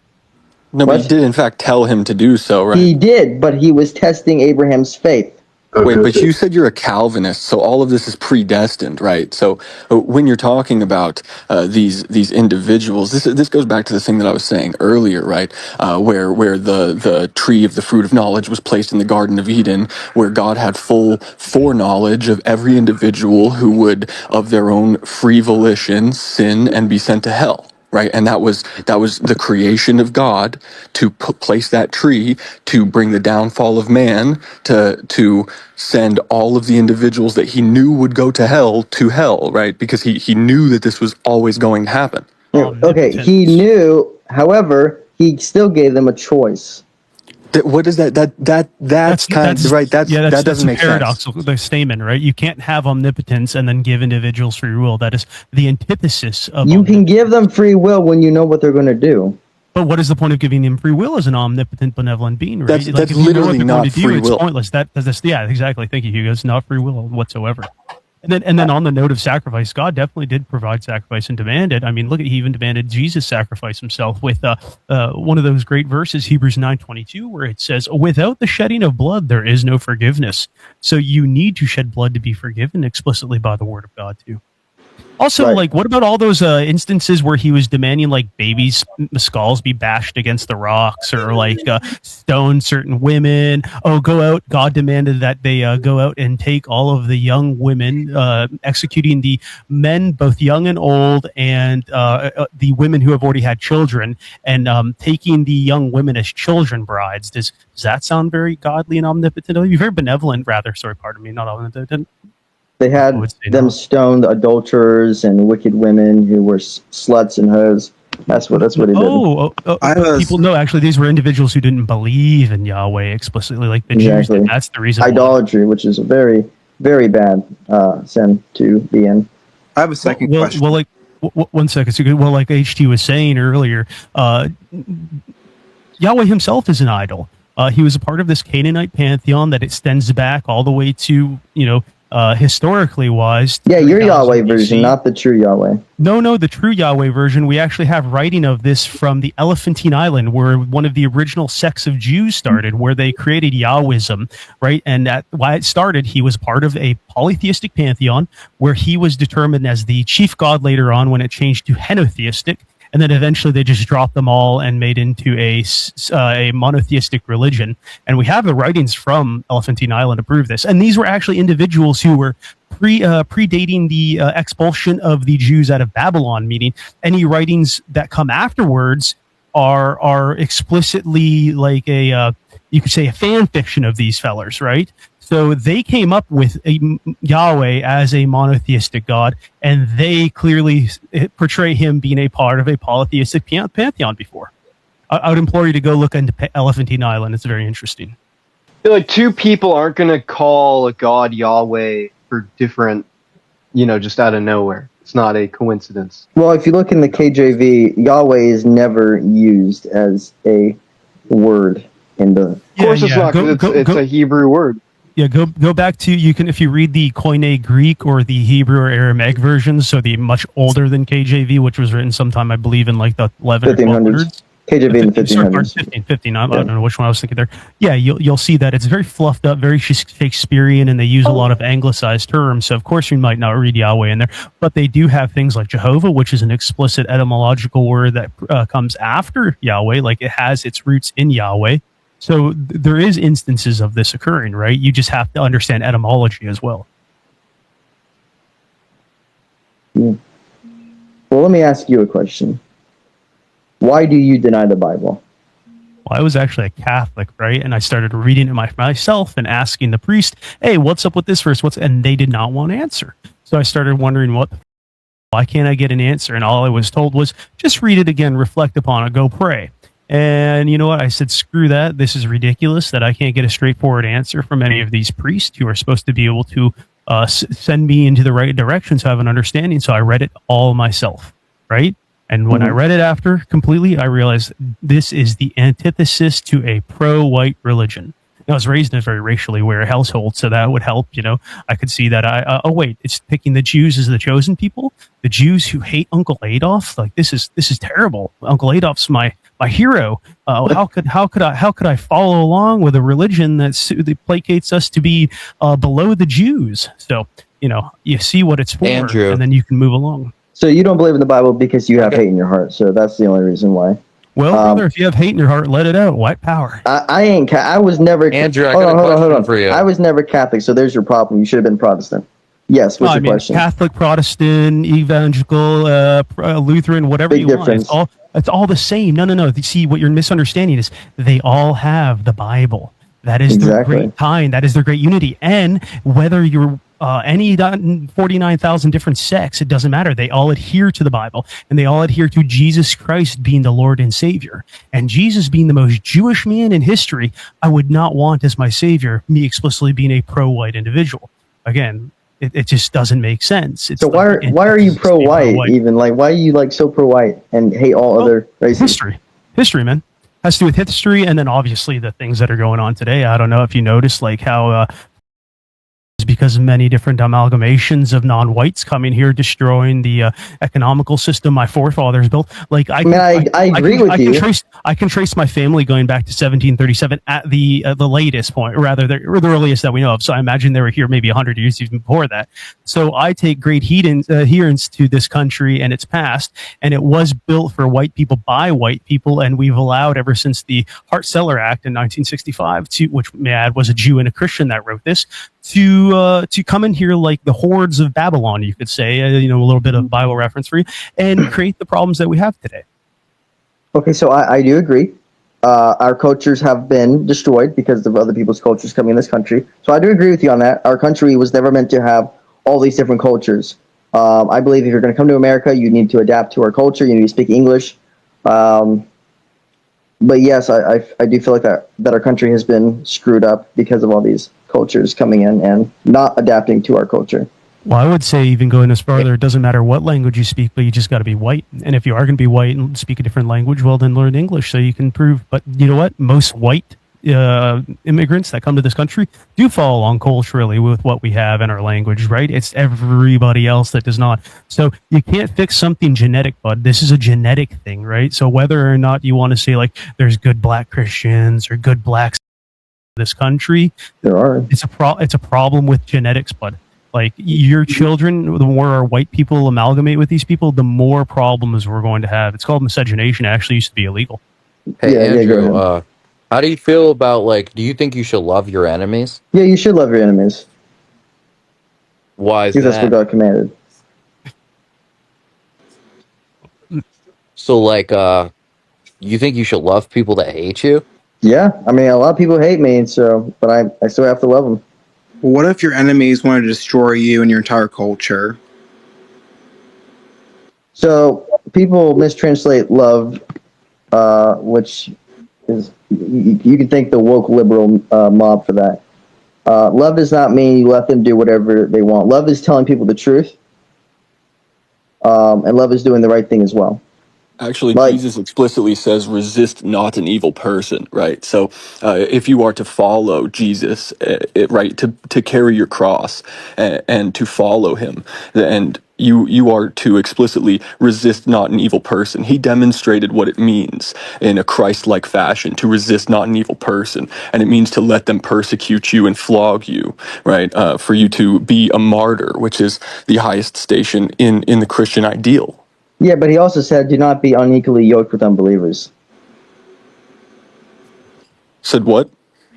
No, but He did in fact tell him to do so, right? He did, but he was testing Abraham's faith. Wait, but you said you're a Calvinist, so all of this is predestined, right? So when you're talking about these individuals, this goes back to the thing that I was saying earlier, right? Where the tree of the fruit of knowledge was placed in the Garden of Eden, where God had full foreknowledge of every individual who would, of their own free volition, sin and be sent to hell. Right, and that was the creation of God to place that tree to bring the downfall of man, to send all of the individuals that He knew would go to hell, right? Because he knew that this was always going to happen. Okay, He knew. However, He still gave them a choice. What is that? That's kind of right. That doesn't make sense. Paradoxical statement, right? You can't have omnipotence and then give individuals free will. That is the antithesis of. You can give them free will when you know what they're going to do. But what is the point of giving them free will as an omnipotent, benevolent being? Right? That's literally not free will. It's pointless. Yeah, exactly. Thank you, Hugo. It's not free will whatsoever. And then on the note of sacrifice, God definitely did provide sacrifice and demanded. I mean, look at He even demanded Jesus sacrifice Himself with one of those great verses, Hebrews 9:22, where it says, "Without the shedding of blood, there is no forgiveness." So you need to shed blood to be forgiven explicitly by the Word of God too. Also, what about all those instances where He was demanding babies' skulls be bashed against the rocks or stone certain women? Oh, go out. God demanded that they go out and take all of the young women, executing the men, both young and old, and the women who have already had children, and taking the young women as children brides. Does that sound very godly and omnipotent? Oh, very benevolent, rather. Sorry, pardon me, not omnipotent. They had them stone adulterers and wicked women who were sluts and hoes. That's what He did. People know actually these were individuals who didn't believe in Yahweh explicitly, like the Jews did. That's the reason. Idolatry, which is a very, very bad sin to be in. I have a second question. Well, one second. So, like HT was saying earlier, Yahweh Himself is an idol. He was a part of this Canaanite pantheon that extends back all the way to historically wise. Yeah, your Yahweh version, not the true Yahweh. No, the true Yahweh version. We actually have writing of this from the Elephantine Island, where one of the original sects of Jews started, where they created Yahwism, right? And why it started, he was part of a polytheistic pantheon, where he was determined as the chief god later on when it changed to henotheistic. And then eventually they just dropped them all and made into a monotheistic religion. And we have the writings from Elephantine Island to prove this. And these were actually individuals who were predating the expulsion of the Jews out of Babylon, meaning any writings that come afterwards are explicitly like you could say a fan fiction of these fellers, right? So they came up with Yahweh as a monotheistic God, and they clearly portray Him being a part of a polytheistic pantheon before. I would implore you to go look into Elephantine Island. It's very interesting. I feel like two people aren't going to call a God Yahweh for different, just out of nowhere. It's not a coincidence. Well, if you look in the KJV, Yahweh is never used as a word in the... Of course it's not, because it's a Hebrew word. Yeah, go back to, you can, if you read the Koine Greek or the Hebrew or Aramaic versions, so the much older than KJV, which was written sometime, I believe, in like the 1100s or 1200s. KJV in the 1500s. 1500s. 15, I don't know which one I was thinking there. Yeah, you'll see that it's very fluffed up, very Shakespearean, and they use a lot of anglicized terms. So of course you might not read Yahweh in there, but they do have things like Jehovah, which is an explicit etymological word that comes after Yahweh, like it has its roots in Yahweh. So there is instances of this occurring, right? You just have to understand etymology as well. Yeah. Well, let me ask you a question. Why do you deny the Bible? Well, I was actually a Catholic, right? And I started reading it myself and asking the priest, hey, what's up with this verse? And they did not want to answer. So I started wondering, why can't I get an answer? And all I was told was, just read it again, reflect upon it, go pray. And you know what? I said, screw that. This is ridiculous that I can't get a straightforward answer from any of these priests who are supposed to be able to send me into the right direction so I have an understanding. So I read it all myself, right? And when I read it after completely, I realized this is the antithesis to a pro-white religion. I was raised in a very racially aware household, so that would help. You know, I could see that. Oh wait, it's picking the Jews as the chosen people, the Jews who hate Uncle Adolf. Like this is terrible. Uncle Adolf's my hero. How could I follow along with a religion that placates us to be below the Jews? So you know, you see what it's for, Andrew. and then you can move along. So you don't believe in the Bible because you have hate in your heart. So that's the only reason why. Well, brother, if you have hate in your heart, let it out. White power. I was never. Andrew, I hold got a on. question for you. I was never Catholic, so there's your problem. You should have been Protestant. Yes, what's your question? Catholic, Protestant, evangelical, Lutheran, whatever Big you difference. want. It's all the same. No. You see, what you're misunderstanding is they all have the Bible. That is their great kind. That is their great unity. And whether you're any 49,000 different sects, it doesn't matter. They all adhere to the Bible, and they all adhere to Jesus Christ being the Lord and Savior. And Jesus being the most Jewish man in history, I would not want as my Savior me explicitly being a pro-white individual. Again, it just doesn't make sense. It's so why are you pro-white even? Like, why are you like so pro-white and hate all other races? History, man. Has to do with history, and then obviously the things that are going on today. I don't know if you noticed, like how because of many different amalgamations of non-whites coming here, destroying the economical system my forefathers built. Like I agree with you. I can trace my family going back to 1737 at the latest point, rather the earliest that we know of. So I imagine they were here maybe 100 years even before that. So I take great adherence to this country and its past, and it was built for white people by white people, and we've allowed ever since the Hart-Celler Act in 1965, which may I add was a Jew and a Christian that wrote this, to come in here like the hordes of Babylon, you could say, a little bit of Bible reference for you, and create the problems that we have today. Okay, so I do agree. Our cultures have been destroyed because of other people's cultures coming in this country. So I do agree with you on that. Our country was never meant to have all these different cultures. I believe if you're going to come to America, you need to adapt to our culture. You need to speak English. But yes, I do feel like that our country has been screwed up because of all these cultures coming in and not adapting to our culture. Well, I would say even going as farther, it doesn't matter what language you speak, but you just got to be white. And if you are going to be white and speak a different language, well, then learn English so you can prove. But you know what? Most white immigrants that come to this country do follow along culturally with what we have in our language, right? It's everybody else that does not. So you can't fix something genetic, bud. This is a genetic thing, right? So whether or not you want to say like there's good black Christians or good blacks in this country, there are. It's a problem with genetics, bud. Like your children, the more our white people amalgamate with these people, the more problems we're going to have. It's called miscegenation. It actually used to be illegal. Hey, Andrew, how do you feel about, like, do you think you should love your enemies? Yeah, you should love your enemies. Why is because that's what God commanded. So, like, you think you should love people that hate you? Yeah, I mean, a lot of people hate me, but I still have to love them. What if your enemies want to destroy you and your entire culture? So people mistranslate love, which is you can thank the woke liberal mob for that. Love does not mean you let them do whatever they want. Love is telling people the truth, and love is doing the right thing as well. Actually, Jesus explicitly says, resist not an evil person, right? So if you are to follow Jesus, right, to carry your cross and to follow him, and you are to explicitly resist not an evil person. He demonstrated what it means in a Christ-like fashion to resist not an evil person, and it means to let them persecute you and flog you, right? For you to be a martyr, which is the highest station in the Christian ideal. Yeah, but he also said, "Do not be unequally yoked with unbelievers." Said what?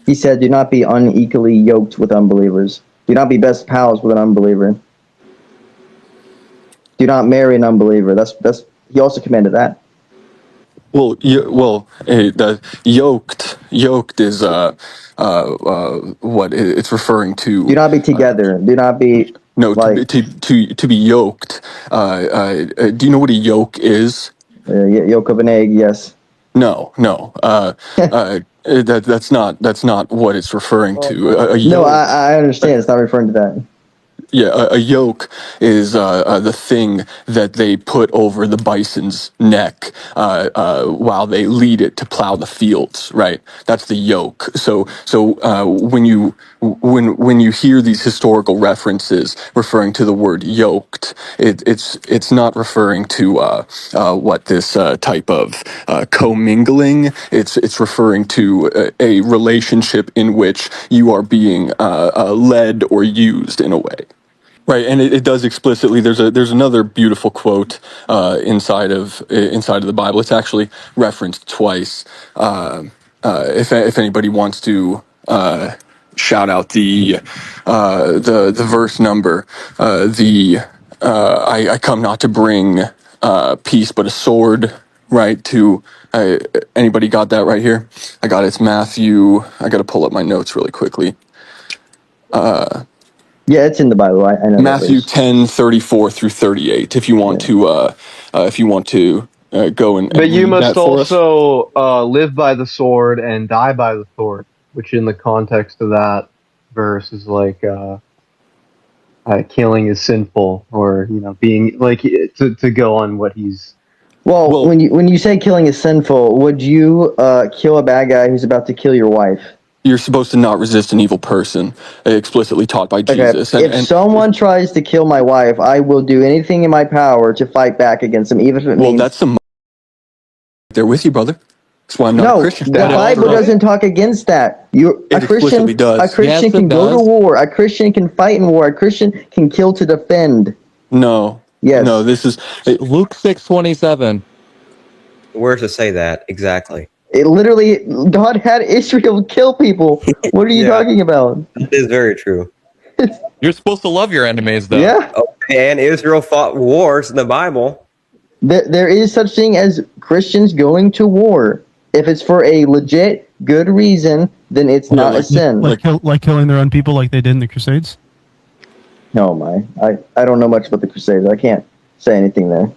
He said, "Do not be unequally yoked with unbelievers. Do not be best pals with an unbeliever. Do not marry an unbeliever." That's. He also commanded that. Well, the yoked is what it's referring to. Do not be together. Do not be No, like. to be yoked. Do you know what a yoke is? Yolk of an egg. Yes. No. That's not what it's referring to. A No, yoke. I understand. It's not referring to that. Yeah, a yoke is the thing that they put over the bison's neck while they lead it to plow the fields. Right, that's the yoke. So when you hear these historical references referring to the word yoked, it's not referring to what this type of commingling. It's referring to a relationship in which you are being led or used in a way. Right, and it does explicitly. There's another beautiful quote inside of the Bible. It's actually referenced twice. If anybody wants to shout out the verse number, I come not to bring peace but a sword. Right, to anybody got that right here? I got it. It's Matthew. I got to pull up my notes really quickly. Yeah, it's in the Bible. I know. Matthew 10:34 through 38. If you want to go and But you read must that for us. also live by the sword and die by the sword, which in the context of that verse is like killing is sinful, or being like to go on what he's. Well, when you say killing is sinful, would you kill a bad guy who's about to kill your wife? You're supposed to not resist an evil person, explicitly taught by Jesus. Okay. If someone tries to kill my wife, I will do anything in my power to fight back against them, even if it means. That's some. They're with you, brother. That's why I'm not a Christian. The Bible doesn't talk against that. A Christian can go to war. A Christian can fight in war. A Christian can kill to defend. No. Yes. No. This is Luke 6:27. Where to say that exactly? It literally, God had Israel kill people. What are you talking about? It is very true. You're supposed to love your enemies, though. Yeah. Okay, and Israel fought wars in the Bible. There is such thing as Christians going to war. If it's for a legit, good reason, then it's not a sin. Like killing their own people like they did in the Crusades? No, I don't know much about the Crusades. I can't say anything there.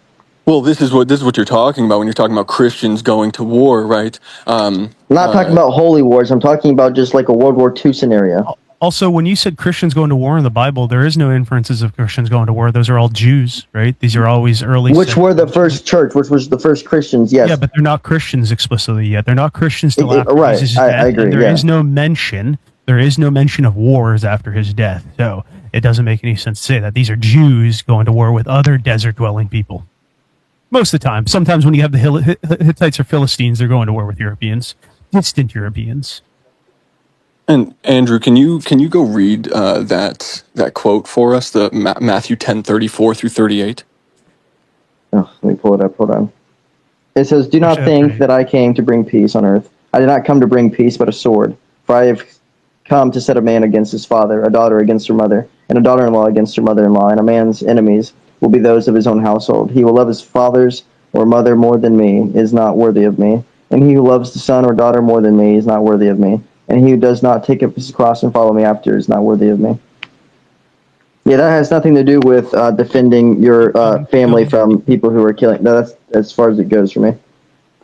Well, this is what you're talking about when you're talking about Christians going to war, right? I'm not talking about holy wars. I'm talking about just like a World War II scenario. Also, when you said Christians going to war in the Bible, there is no inferences of Christians going to war. Those are all Jews, right? These are always early. Which were the first church, which was the first Christians, yes. Yeah, but they're not Christians explicitly yet. They're not Christians till after right. Jesus' I death. agree, There is no mention. There is no mention of wars after his death. So it doesn't make any sense to say that. These are Jews going to war with other desert-dwelling people. Most of the time. Sometimes when you have the Hittites or Philistines, they're going to war with Europeans, distant Europeans. And Andrew, can you go read that quote for us, the Matthew 10:34 through 38? Oh, let me pull it up. Hold on. It says, "Do not think that I came to bring peace on earth. I did not come to bring peace, but a sword. For I have come to set a man against his father, a daughter against her mother, and a daughter-in-law against her mother-in-law. And a man's enemies will be those of his own household. He will love his fathers or mother more than me, is not worthy of me. And he who loves the son or daughter more than me is not worthy of me. And he who does not take up his cross and follow me after is not worthy of me." Yeah, that has nothing to do with defending your family from people who are killing. No, that's as far as it goes for me.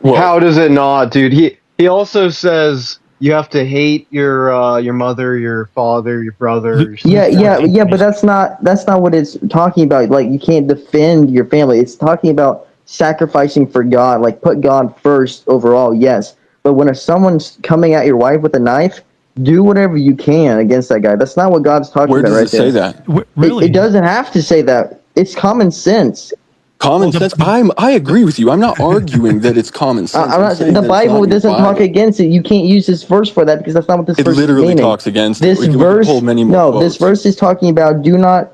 How does it not, dude? He also says you have to hate your mother, your father, your brother. Yeah, but that's not what it's talking about. Like, you can't defend your family. It's talking about sacrificing for God. Like, put God first overall. Yes. But when someone's coming at your wife with a knife, do whatever you can against that guy. That's not what God's talking about right there. Where does it say that? Really? It doesn't have to say that. It's common sense. Common sense. I agree with you. I'm not arguing that it's common sense. I'm not, saying the that it's Bible not in your doesn't talk Bible. against it. You can't use this verse for that because that's not what this It verse is literally meaning. talks against this it. We verse. can pull many more No, quotes. this verse is talking about do not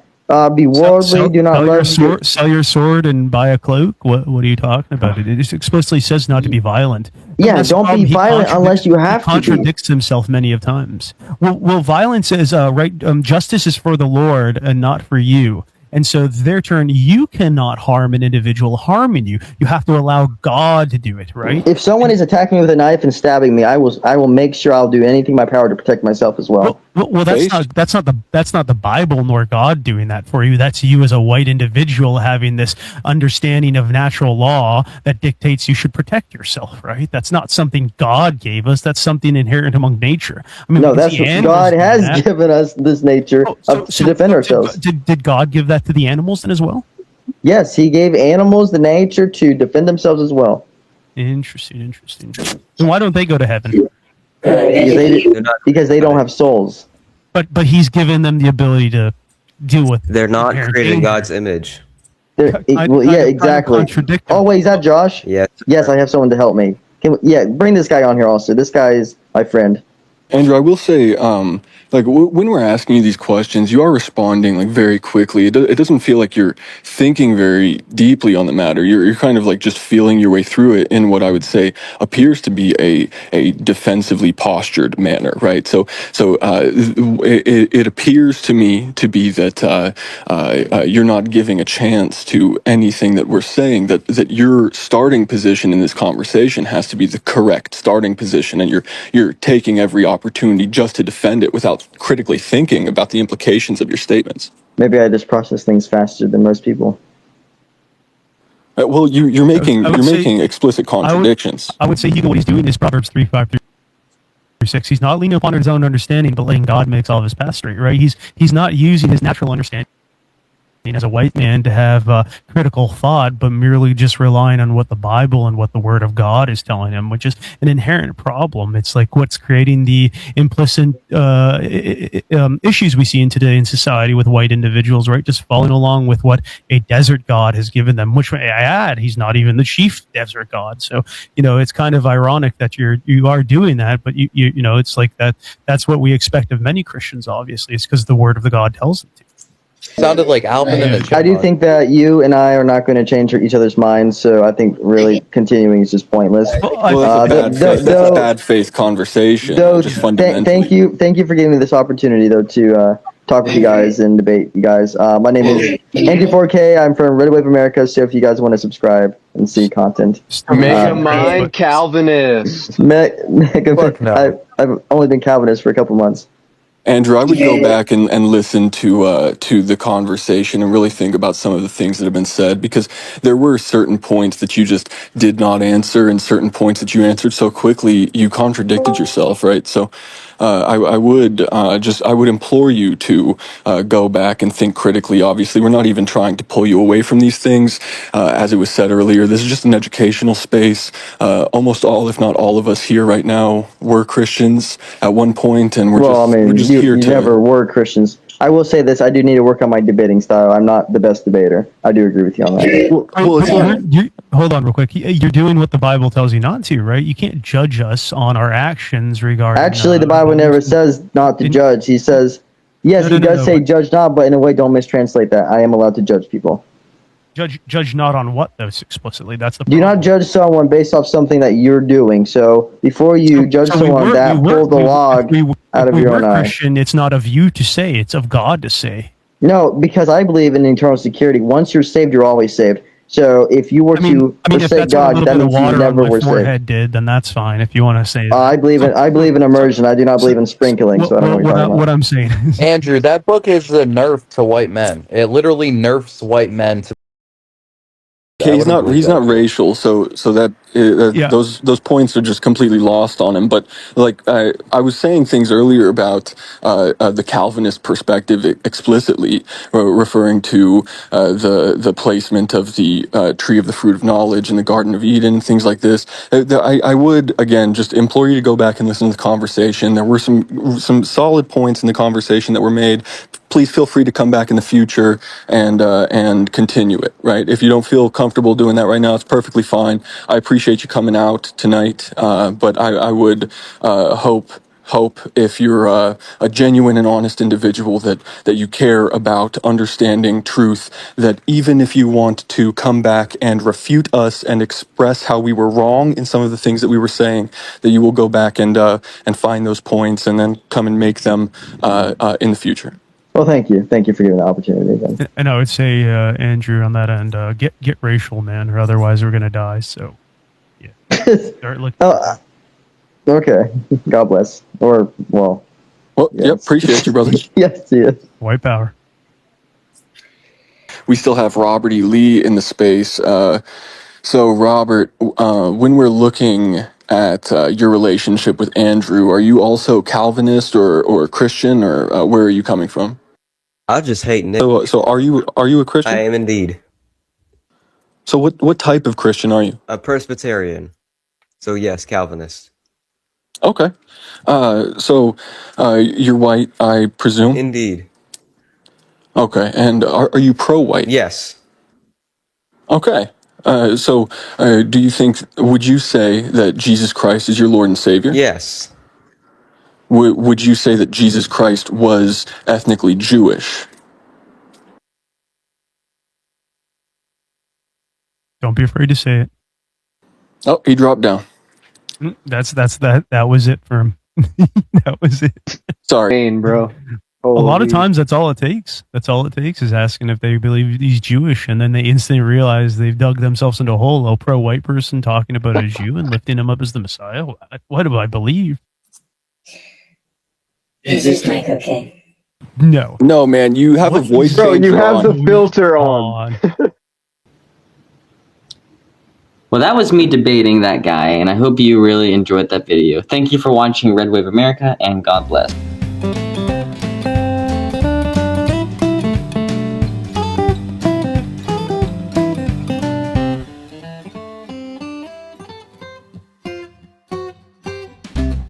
be worldly. Do not love sell your sword and buy a cloak. What are you talking about? It just explicitly says not to be violent. Yeah, don't be violent unless you have to. He contradicts himself many of times. Well, violence is right. Justice is for the Lord and not for you. And so, their turn, you cannot harm an individual harming you. You have to allow God to do it, right? If someone is attacking me with a knife and stabbing me, I will make sure I'll do anything in my power to protect myself as well. Well, that's not the Bible nor God doing that for you. That's you as a white individual having this understanding of natural law that dictates you should protect yourself, right? That's not something God gave us. That's something inherent among nature. I mean, no, that's what God has given us, this nature to defend ourselves. Did God give that to the animals then as well? Yes, he gave animals the nature to defend themselves as well. Interesting. And why don't they go to heaven? Because they don't have souls. But he's given them the ability to deal with. They're not created in God's image. Yeah, exactly. Oh wait, is that Josh? Yes. Yes, I have someone to help me. Bring this guy on here also. This guy is my friend. Andrew, I will say, when we're asking you these questions, you are responding like very quickly. It doesn't feel like you're thinking very deeply on the matter. You're kind of like just feeling your way through it in what I would say appears to be a defensively postured manner, right? So it appears to me to be that you're not giving a chance to anything that we're saying. That your starting position in this conversation has to be the correct starting position, and you're taking every opportunity just to defend it without critically thinking about the implications of your statements. Maybe I just process things faster than most people. Well, you're making explicit contradictions. I would say what he's doing is Proverbs 3:5-6. He's not leaning upon his own understanding, but letting God make all of his paths straight. Right? He's not using his natural understanding as a white man to have critical thought, but merely just relying on what the Bible and what the Word of God is telling him, which is an inherent problem. It's like what's creating the implicit issues we see in today in society with white individuals, right? Just following along with what a desert god has given them, which I add, he's not even the chief desert god. So, it's kind of ironic that you are doing that, but you it's like that's what we expect of many Christians, obviously. It's because the Word of the God tells them to. Sounded like Alvin and the Chipmunk. I do think that you and I are not going to change each other's minds, so I think really continuing is just pointless. That's a bad faith conversation. Just fundamentally. Thank you for giving me this opportunity, though, to talk with you guys and debate you guys. My name is Andy4K. I'm from Red Wave America, so if you guys want to subscribe and see content. Mega Mind Calvinist. I've only been Calvinist for a couple months. Andrew, I would go back and listen to the conversation and really think about some of the things that have been said, because there were certain points that you just did not answer and certain points that you answered so quickly you contradicted yourself, right? So I would implore you to go back and think critically. Obviously, we're not even trying to pull you away from these things. As it was said earlier, this is just an educational space. Almost all, if not all of us here right now were Christians at one point, and we're just you never were Christians. I will say this: I do need to work on my debating style. I'm not the best debater. I do agree with you on that. Hold on real quick. You're doing what the Bible tells you not to, right? You can't judge us on our actions regarding... Actually, the Bible never says not to judge. He says, yes, he does say judge not, but in a way, don't mistranslate that. I am allowed to judge people. Judge not on what, though, explicitly? That's the problem. Do not judge someone based off something that you're doing. So before you judge someone, pull the log out of your own eye. Christian, it's not of you to say, it's of God to say. No, because I believe in eternal security. Once you're saved, you're always saved. So if you were to forsake God, that means you never were saved. Did, then that's fine. If you want to say that. I believe in immersion. I do not believe in sprinkling. So I don't know what you're talking about. What I'm saying is, Andrew, that book is a nerf to white men. It literally nerfs white men to Okay, he's not racial, so that those points are just completely lost on him. But like I was saying things earlier about the Calvinist perspective explicitly, referring to the placement of the tree of the fruit of knowledge in the Garden of Eden, things like this. I would again just implore you to go back and listen to the conversation. There were some solid points in the conversation that were made. Please feel free to come back in the future and continue it. Right? If you don't feel comfortable doing that right now, it's perfectly fine. I appreciate you coming out tonight, but I would hope if you're a genuine and honest individual that you care about understanding truth, that even if you want to come back and refute us and express how we were wrong in some of the things that we were saying, that you will go back and find those points and then come and make them in the future. Well, thank you. Thank you for giving the opportunity then. And I would say, Andrew, on that end, get racial, man, or otherwise we're going to die. So, yeah. Start looking. Okay. God bless. Or, well. Well, yes. Yep. Appreciate you, brother. Yes, yes. White power. We still have Robert E. Lee in the space. So, Robert, when we're looking at your relationship with Andrew, are you also Calvinist or Christian, or where are you coming from? I just hate Nick. So are you a Christian? I am indeed. So what type of Christian are you? A Presbyterian. So yes, Calvinist. Okay. So you're white, I presume? Indeed. Okay. And are you pro-white? Yes. Okay. So would you say that Jesus Christ is your Lord and Savior? Yes. Would you say that Jesus Christ was ethnically Jewish? Don't be afraid to say it. Oh, he dropped down. That was it for him. That was it. Sorry, bro. A lot of times that's all it takes. That's all it takes is asking if they believe he's Jewish, and then they instantly realize they've dug themselves into a hole. A pro-white person talking about a Jew and lifting him up as the Messiah. What do I believe? Is this mic okay? No. No, man, you have a voice Bro, you changer have on. the filter on. Well, that was me debating that guy, and I hope you really enjoyed that video. Thank you for watching Red Wave America, and God bless.